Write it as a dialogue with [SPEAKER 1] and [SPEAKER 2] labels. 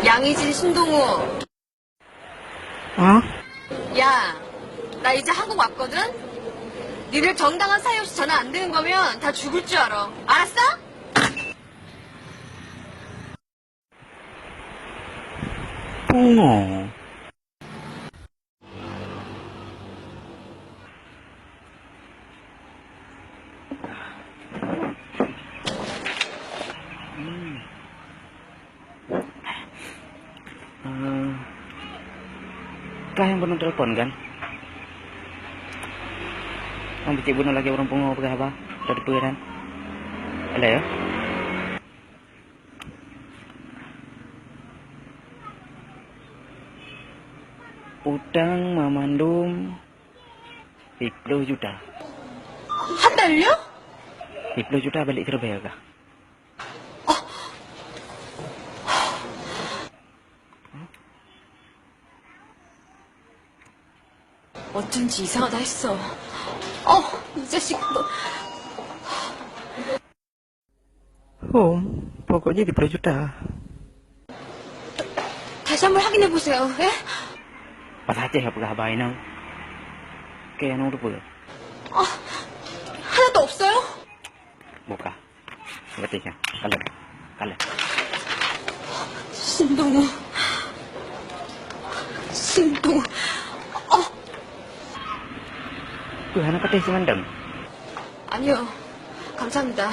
[SPEAKER 1] 양희진, 신동우.
[SPEAKER 2] 어?
[SPEAKER 1] 야, 나 이제 한국 왔거든? 니들 정당한 사이 없이 전화 안 되는 거면 다 죽을 줄 알아. 알았어?
[SPEAKER 2] 붕어. Kah yang belum telepon kan? Yang dicik bunuh lagi orang pungo pakai apa? Dari peran. Ada ya? Utang memandum 10 juta.
[SPEAKER 1] 한 달요?
[SPEAKER 2] 10 juta balik Surabaya kah?
[SPEAKER 1] 어쩐지 이상하다 했어. 이 자식 너.
[SPEAKER 2] Pokoknya 10 juta.
[SPEAKER 1] 다시 한번 확인해 보세요. 예?
[SPEAKER 2] Pas Aceh apakah bayi nang? Kayak nang udah boleh.
[SPEAKER 1] 하나도 없어요?
[SPEAKER 2] Buka. Berarti kan. Kalian.
[SPEAKER 1] 신동우. 신동우.
[SPEAKER 2] Tuh, anak katanya si mandang.
[SPEAKER 1] 아니요. 감사합니다.